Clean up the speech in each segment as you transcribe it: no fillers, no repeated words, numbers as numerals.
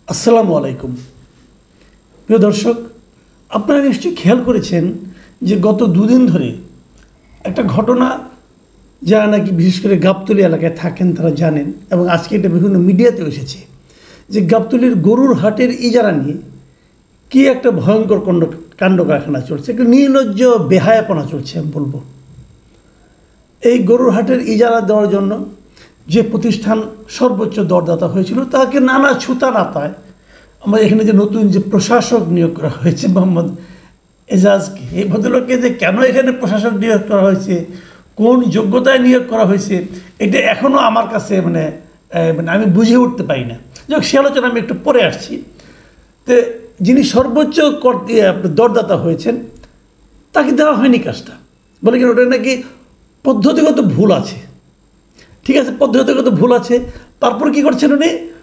আসসালামু আলাইকুম। প্রিয় দর্শক, আপনারা নিশ্চয়ই খেয়াল করেছেন যে গত দুদিন ধরে একটা ঘটনা, যারা নাকি বিশেষ করে গাবতলী এলাকায় থাকেন তারা জানেন, এবং আজকে এটা বিভিন্ন মিডিয়াতেও এসেছে যে গাবতলীর গরুর হাটের ইজারা নিয়ে কি একটা ভয়ঙ্কর কাণ্ড কারখানা চলছে, একটা নির্লজ্জ বেহায়াপনা চলছে আমি বলবো। এই গরুর হাটের ইজারা দেওয়ার জন্য যে প্রতিষ্ঠান সর্বোচ্চ দরদাতা হয়েছিল তাকে নানা ছুতা নাতায় আমরা এখানে যে নতুন যে প্রশাসক নিয়োগ করা হয়েছে মোহাম্মদ এজাজকে, এই ভদ্রলোককে যে কেন এখানে প্রশাসক নিয়োগ করা হয়েছে, কোন যোগ্যতায় নিয়োগ করা হয়েছে, এটা এখনও আমার কাছে মানে আমি উঠতে পারি না। যাই হোক, সে আলোচনা আমি একটু পরে আসছি। তো যিনি সর্বোচ্চ দরদাতা হয়েছেন তাকে দেওয়া হয়নি কাজটা, বলে কি ওটা নাকি পদ্ধতিগত ভুল আছে। ঠিক আছে, পদ্ধতিগত ভুল আছে, তারপর কি করছেন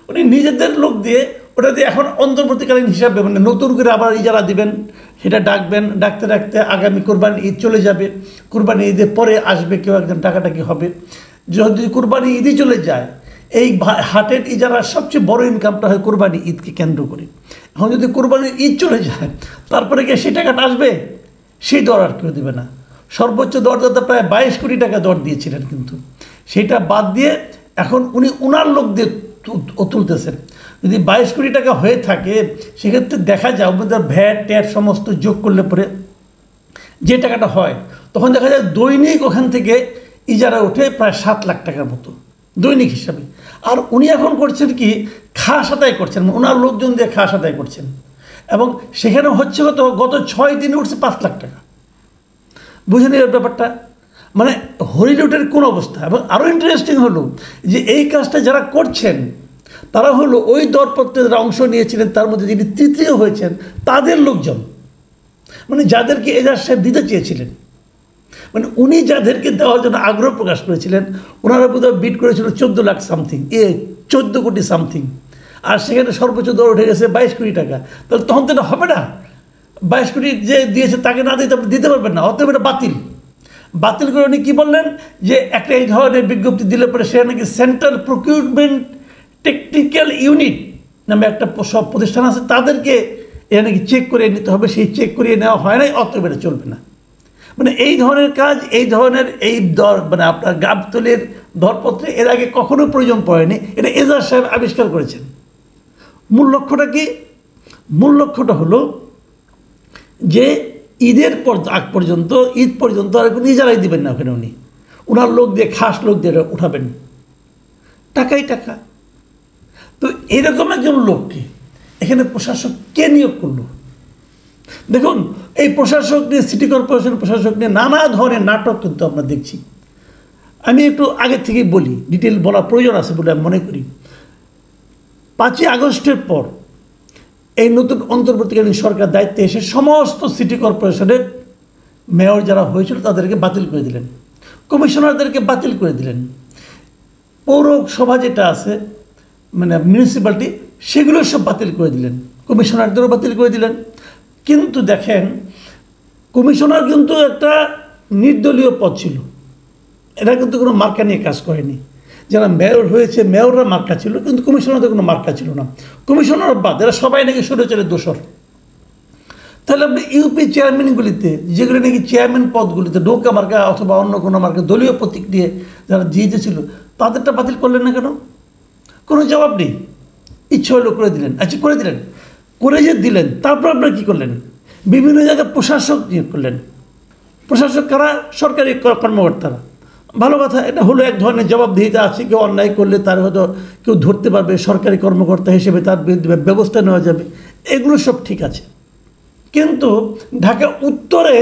উনি নিজেদের লোক দিয়ে ওটা দিয়ে এখন অন্তর্বর্তীকালীন হিসাবে মানে নতুন করে আবার ইজারা দিবেন, সেটা ডাকবেন, ডাকতে ডাকতে আগামী কোরবানি ঈদ চলে যাবে, কোরবানি ঈদের পরে আসবে কেউ একজন, টাকাটা কি হবে। যদি কোরবানি ঈদই চলে যায়, এই হাটের ইজারার সবচেয়ে বড় ইনকামটা হয় কোরবানি ঈদকে কেন্দ্র করে। এখন যদি কোরবানির ঈদ চলে যায়, তারপরে গিয়ে সেই টাকাটা আসবে, সেই দর আর কেউ দেবে না। সর্বোচ্চ দরদাতা প্রায় 22 কোটি টাকা দর দিয়েছিলেন, কিন্তু সেইটা বাদ দিয়ে এখন উনি ওনার লোক দিয়ে তুলতেছেন। যদি 22 কোটি টাকা হয়ে থাকে, সেক্ষেত্রে দেখা যায় আমাদের ভ্যাট ট্যাট সমস্ত যোগ করলে পরে যে টাকাটা হয়, তখন দেখা যায় দৈনিক ওখান থেকে ইজারা ওঠে প্রায় 7 লাখ টাকার মতো দৈনিক হিসাবে। আর উনি এখন করছেন কি, খাস আদায় করছেন, ওনার লোকজন দিয়ে খাস আদায় করছেন, এবং সেখানে হচ্ছে গত 6 দিনে উঠছে 5 লাখ টাকা। বুঝেন এই ব্যাপারটা, মানে হরিলুটের কোন অবস্থা। এবং আরও ইন্টারেস্টিং হলো যে এই কাজটা যারা করছেন তারা হলো ওই দরপত্রে যারা অংশ নিয়েছিলেন, তার মধ্যে যিনি তৃতীয় হয়েছেন তাদের লোকজন, মানে যাদেরকে এজাজ সাহেব দিতে চেয়েছিলেন, মানে উনি যাদেরকে দেওয়ার জন্য আগ্রহ প্রকাশ করেছিলেন, ওনারা বোধহয় বিট করেছিল 14 লাখ সামথিং, 14 কোটি সামথিং, আর সেখানে সর্বোচ্চ দর উঠে গেছে 22 কোটি টাকা। তাহলে তখন তো এটা হবে না, 22 কোটি যে দিয়েছে তাকে না দিতে পারবেন না, অতএব এটা বাতিল করে উনি কী বললেন যে একটা এই ধরনের বিজ্ঞপ্তি দিলে পরে সে নাকি সেন্ট্রাল প্রকিউরমেন্ট টেকনিক্যাল ইউনিট নামে একটা সব প্রতিষ্ঠান আছে, তাদেরকে এটা নাকি চেক করে নিতে হবে, সেই চেক করিয়ে নেওয়া হয় নাই, অতএব এটা চলবে না। মানে এই ধরনের কাজ, এই ধরনের এই দর মানে আপনার গাবতলীর দরপত্রে এর আগে কখনো প্রয়োজন পড়েনি, এটা এজাজ সাহেব আবিষ্কার করেছেন। মূল লক্ষ্যটা কি? মূল লক্ষ্যটা হলো যে ঈদের আগ পর্যন্ত, ঈদ পর্যন্ত আর কোনো ইজারাই দিবেন না ওখানে উনি, ওনার লোক দিয়ে খাস লোক দিয়ে উঠাবেন, টাকাই টাকা। তো এরকম একজন লোককে এখানে প্রশাসক কে নিয়োগ করলো? দেখুন, এই প্রশাসক নিয়ে, সিটি কর্পোরেশন প্রশাসক নিয়ে নানা ধরনের নাটক কিন্তু আমরা দেখছি। আমি একটু আগে থেকেই বলি, ডিটেল বলা প্রয়োজন আছে বলে আমি মনে করি। 5ই আগস্টের পর এই নতুন অন্তর্বর্তীকালীন সরকার দায়িত্বে এসে সমস্ত সিটি কর্পোরেশনের মেয়র যারা হয়েছিল তাদেরকে বাতিল করে দিলেন, কমিশনারদেরকে বাতিল করে দিলেন, পৌরসভা যেটা আছে মানে মিউনিসিপ্যালিটি, সেগুলো সব বাতিল করে দিলেন, কমিশনারদেরও বাতিল করে দিলেন। কিন্তু দেখেন, কমিশনার কিন্তু একটা নির্দলীয় পদ ছিল, এরা কিন্তু কোনো মার্কা নিয়ে কাজ করেনি। যারা মেয়র হয়েছে, মেয়ররা মার্কা ছিল, কিন্তু কমিশনারদের কোনো মার্কা ছিল না। কমিশনার বাদ এরা সবাই নাকি স্বৈরাচারের দোষর। তাহলে আপনি ইউপি চেয়ারম্যানগুলিতে, যেগুলো নাকি চেয়ারম্যান পদগুলিতে নৌকা মার্কা অথবা অন্য কোনো মার্কা দলীয় প্রতীক দিয়ে যারা জিতেছিল, তাদেরটা বাতিল করলেন না কেন? কোনো জবাব নেই, ইচ্ছে হলো করে দিলেন। আচ্ছা, করে দিলেন, করে যে দিলেন, তারপর আপনারা কী করলেন? বিভিন্ন জায়গায় প্রশাসক নিয়োগ করলেন। প্রশাসক কারা? সরকারি কর্মকর্তারা। ভালো কথা, এটা হলো এক ধরনের জবাবদিহিতা আছে, কেউ অন্যায় করলে তার হয়তো কেউ ধরতে পারবে, সরকারি কর্মকর্তা হিসেবে তার বিরুদ্ধে ব্যবস্থা নেওয়া যাবে, এগুলো সব ঠিক আছে। কিন্তু ঢাকা উত্তরে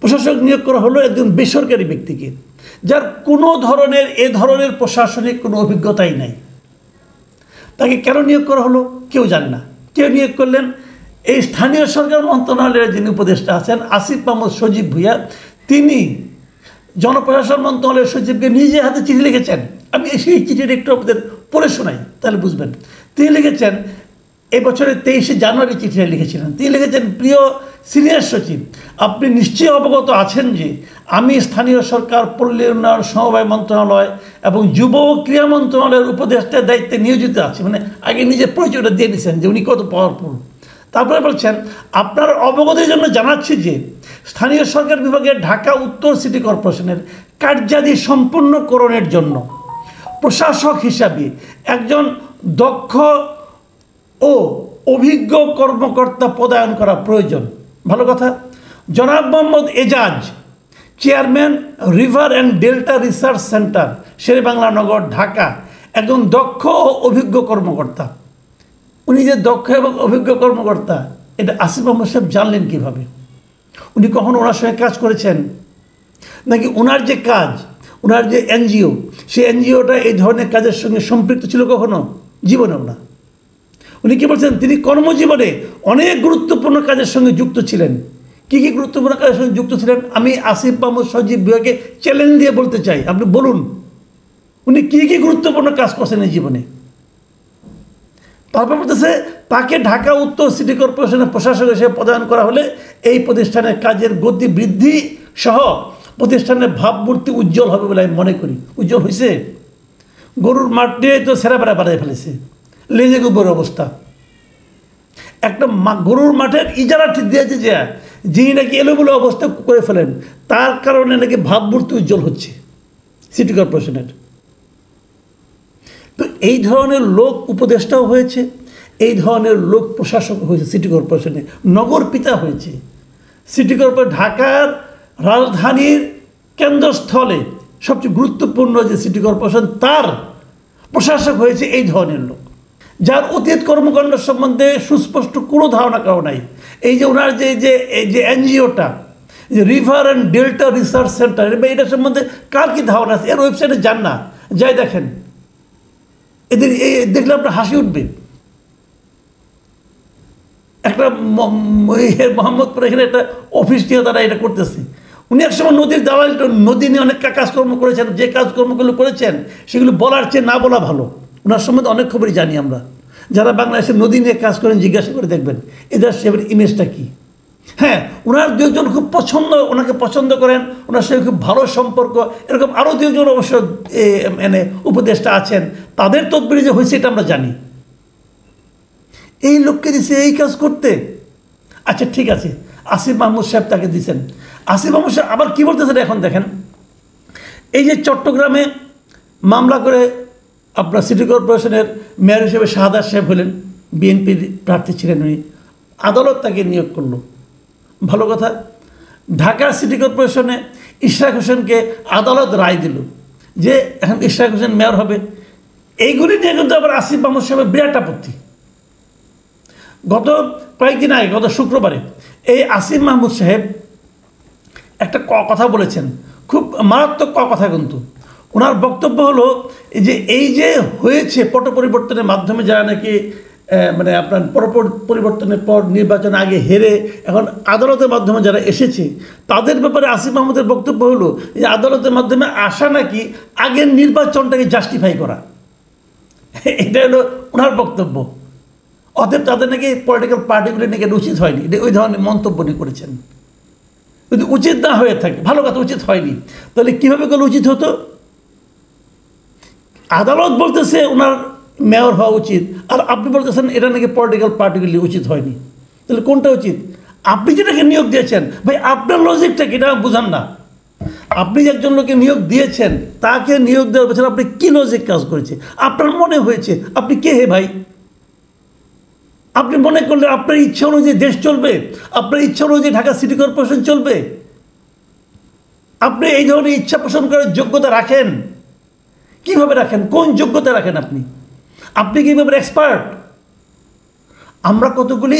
প্রশাসক নিয়োগ করা হলো একজন বেসরকারি ব্যক্তিকে, যার কোনো ধরনের এ ধরনের প্রশাসনিক কোনো অভিজ্ঞতাই নাই। তাকে কেন নিয়োগ করা হলো কেউ জানে না। কেউ নিয়োগ করলেন? এই স্থানীয় সরকার মন্ত্রণালয়ের যিনি উপদেষ্টা আছেন আসিফ মাহমুদ সজীব ভুঁইয়া, তিনি জনপ্রশাসন মন্ত্রণালয়ের সচিবকে নিজে হাতে চিঠি লিখেছেন। আমি সেই চিঠির একটু আপনাদের পড়ে শোনাই, তাহলে বুঝবেন। তিনি লিখেছেন, এবছরের 23শে জানুয়ারি চিঠিটা লিখেছিলেন। তিনি লিখেছেন, প্রিয় সিনিয়র সচিব, আপনি নিশ্চয়ই অবগত আছেন যে আমি স্থানীয় সরকার, পল্লী উন্নয়ন, সমবায় মন্ত্রণালয় এবং যুব ও ক্রীড়া মন্ত্রণালয়ের উপদেষ্টার দায়িত্বে নিয়োজিত আছি। মানে আগে নিজের পরিচয়টা দিয়ে দিচ্ছেন যে উনি কত পাওয়ারফুল। তারপরে বলছেন, আপনার অবগতির জন্য জানাচ্ছি যে স্থানীয় সরকার বিভাগের ঢাকা উত্তর সিটি কর্পোরেশনের কার্যাদি সম্পূর্ণকরণের জন্য প্রশাসক হিসাবে একজন দক্ষ ও অভিজ্ঞ কর্মকর্তা পদায়ন করা প্রয়োজন। ভালো কথা। জনাব Mohammad Ejaz, chairman, river and delta research centre, Sher-e-Bangla Nagar, Dhaka, একজন দক্ষ ও অভিজ্ঞ কর্মকর্তা। উনি যে দক্ষ এবং অভিজ্ঞ কর্মকর্তা, এটা আসিফ আহমদ সাহেব জানলেন কীভাবে? উনি কখনো ওনার সঙ্গে কাজ করেছেন নাকি ওনার যে কাজ, ওনার যে এনজিও, সেই এনজিওটা এই ধরনের কাজের সঙ্গে সম্পৃক্ত ছিল কখনো? জীবনেও না। উনি কি বলছেন? তিনি কর্মজীবনে অনেক গুরুত্বপূর্ণ কাজের সঙ্গে যুক্ত ছিলেন। কী কী গুরুত্বপূর্ণ কাজের সঙ্গে যুক্ত ছিলেন আমি আসিফ মাহমুদ সজীব বিভাগকে চ্যালেঞ্জ দিয়ে বলতে চাই, আপনি বলুন উনি কী কী গুরুত্বপূর্ণ কাজ করছেন এই জীবনে। তারপর বলতেছে তাকে ঢাকা উত্তর সিটি কর্পোরেশনের প্রশাসক হিসেবে পদায়ন করা হলে এই প্রতিষ্ঠানের কাজের গতি বৃদ্ধি সহ প্রতিষ্ঠানের ভাবমূর্তি উজ্জ্বল হবে বলে আমি মনে করি। উজ্জ্বল হয়েছে? গরুর মাঠ দিয়ে তো সেরা বেড়া বাড়াই ফেলেছে, লেজে গোবর অবস্থা। একটা গরুর মাঠের ইজারা ঠিক দিয়েছে যে যিনি নাকি এলোমেলো অবস্থা করে ফেলেন, তার কারণে নাকি ভাবমূর্তি উজ্জ্বল হচ্ছে সিটি কর্পোরেশনের। তো এই ধরনের লোক উপদেষ্টাও হয়েছে, এই ধরনের লোক প্রশাসক হয়েছে সিটি কর্পোরেশনে, নগর পিতা হয়েছে। সিটি কর্পোরেশন ঢাকার রাজধানীর কেন্দ্রস্থলে সবচেয়ে গুরুত্বপূর্ণ যে সিটি কর্পোরেশন, তার প্রশাসক হয়েছে এই ধরনের লোক, যার অতীত কর্মকাণ্ড সম্বন্ধে সুস্পষ্ট কোনো ধারণা কারো নাই। এই যে ওনার যে এনজিওটা, যে river and delta research centre, এটার সম্বন্ধে কার কী ধারণা আছে? এর ওয়েবসাইটে যান না, যাই দেখেন, এদের দেখলে আপনার হাসি উঠবে। একটা মোহাম্মদপুর এখানে একটা অফিস দিয়ে তারা এটা করতেছে। উনি একসময় নদীর দালাল, নদী নিয়ে অনেক কাজকর্ম করেছেন, যে কাজকর্মগুলো করেছেন সেগুলো বলার চেয়ে না বলা ভালো। ওনার সম্বন্ধে অনেক খবরই জানি আমরা, যারা বাংলাদেশের নদী নিয়ে কাজ করেন জিজ্ঞাসা করে দেখবেন এদের সেবার ইমেজটা কী। হ্যাঁ, ওনার দুজন খুব পছন্দ, ওনাকে পছন্দ করেন, ওনার সঙ্গে খুব ভালো সম্পর্ক, এরকম আরও দুজন অবশ্য মানে উপদেষ্টা আছেন, তাদের তদবিরে যে হয়েছে এটা আমরা জানি। এই লোককে দিছে এই কাজ করতে। আচ্ছা ঠিক আছে, আসিফ মাহমুদ সাহেব তাকে দিচ্ছেন। আসিফ মাহমুদ সাহেব আবার কী বলতেছেন এখন দেখেন। এই যে চট্টগ্রামে মামলা করে আপনার সিটি কর্পোরেশনের মেয়র হিসেবে শাহাদাত সাহেব হলেন, বিএনপির প্রার্থী ছিলেন উনি, আদালত তাকে নিয়োগ করলো। ভালো কথা। ঢাকা সিটি কর্পোরেশনে ইশরাক হোসেনকে আদালত রায় দিল যে এখন ইশরাক হোসেন মেয়র হবে। এইগুলি নিয়ে কিন্তু আবার আসিফ মাহমুদ সাহেবের বিরাট আপত্তি। গত কয়েকদিন আগে, গত শুক্রবারে, এই আসিফ মাহমুদ সাহেব একটা কথা বলেছেন, খুব মারাত্মক কথা। কিন্তু ওনার বক্তব্য হলো যে এই যে হয়েছে পট পরিবর্তনের মাধ্যমে যারা নাকি মানে আপনার পরিবর্তনের পর নির্বাচন আগে হেরে এখন আদালতের মাধ্যমে যারা এসেছে, তাদের ব্যাপারে আসিফ মাহমুদের বক্তব্য হলো যে আদালতের মাধ্যমে আসা নাকি আগের নির্বাচনটাকে জাস্টিফাই করা। এটা হলো ওনার বক্তব্য। অতএব তাদের নাকি পলিটিক্যাল পার্টিগুলি নাকি উচিত হয়নি, এটা ওই ধরনের মন্তব্য নিয়ে করেছেন। যদি উচিত না হয়ে থাকে, ভালো কথা, উচিত হয়নি, তাহলে কীভাবে করলে উচিত হতো? আদালত বলতেছে ওনার মেয়র হওয়া উচিত, আর আপনি বলতেছেন এটা নাকি পলিটিক্যাল পার্টিগুলি উচিত হয়নি। তাহলে কোনটা উচিত? আপনি যেটাকে নিয়োগ দিয়েছেন, ভাই আপনার লজিকটা কি, এটা বুঝান না। আপনি যে একজন লোককে নিয়োগ দিয়েছেন, তাকে নিয়োগ দেওয়ার পেছনে আপনি কী লজিক কাজ করেছে? আপনার মনে হয়েছে, আপনি কে হে ভাই? আপনি মনে করলে আপনার ইচ্ছা অনুযায়ী দেশ চলবে? আপনার ইচ্ছা অনুযায়ী ঢাকা সিটি কর্পোরেশন চলবে? আপনি এই ধরনের ইচ্ছা পোষণ করার যোগ্যতা রাখেন? কিভাবে রাখেন? কোন যোগ্যতা রাখেন আপনি? আপনি কি ব্যাপারে এক্সপার্ট? আমরা কতগুলি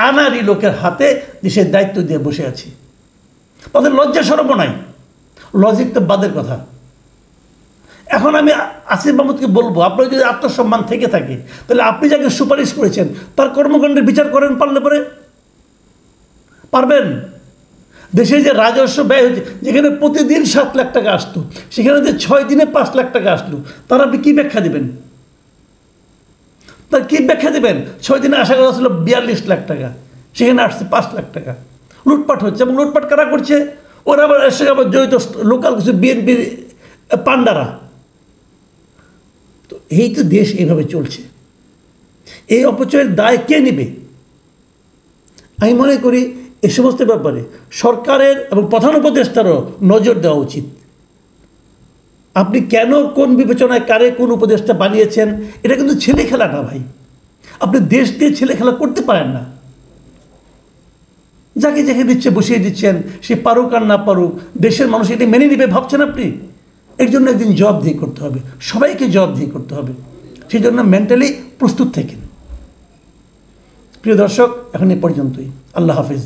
আনারি লোকের হাতে দেশের দায়িত্ব দিয়ে বসে আছি, তাদের লজ্জা শরম নাই, লজিক তো বাদের কথা। এখন আমি আসিফ মাহমুদকে বলবো, আপনার যদি আত্মসম্মান থেকে থাকে তাহলে আপনি যাকে সুপারিশ করেছেন তার কর্মকাণ্ডের বিচার করেন, পারলে পরে পারবেন? দেশে যে রাজস্ব ব্যয় হচ্ছে, যেখানে প্রতিদিন 7 লাখ টাকা আসতো, সেখানে যে 6 দিনে 5 লাখ টাকা আসলো, তার আপনি কী ব্যাখ্যা দেবেন? তার কী ব্যাখ্যা দেবেন? 6 দিনে আশা করা ছিল 42 লাখ টাকা, সেখানে আসছে 5 লাখ টাকা। লুটপাট হচ্ছে, এবং লুটপাট কারা করছে? ওরা আবার এসে আবার জড়িত লোকাল কিছু বিএনপির পান্ডারা। তো এই তো দেশ এইভাবে চলছে। এই অপচয়ের দায় কে নেবে? আমি মনে করি এ সমস্ত ব্যাপারে সরকারের এবং প্রধান উপদেষ্টারও নজর দেওয়া উচিত। আপনি কেন কোন বিবেচনায় কারে কোন উপদেষ্টা বানিয়েছেন, এটা কিন্তু ছেলে খেলা না ভাই। আপনি দেশ দিয়ে ছেলে খেলা করতে পারেন না। যাকে যাকে দিচ্ছে বসিয়ে দিচ্ছেন, সে পারুক আর না পারুক, দেশের মানুষ এটা মেনে নেবে ভাবছেন আপনি? এর জন্য একদিন জবাবদিহি করতে হবে, সবাইকে জবাবদিহি করতে হবে। সেই জন্য মেন্টালি প্রস্তুত থাকেন। প্রিয় দর্শক, এখন এ পর্যন্তই। আল্লাহ হাফিজ।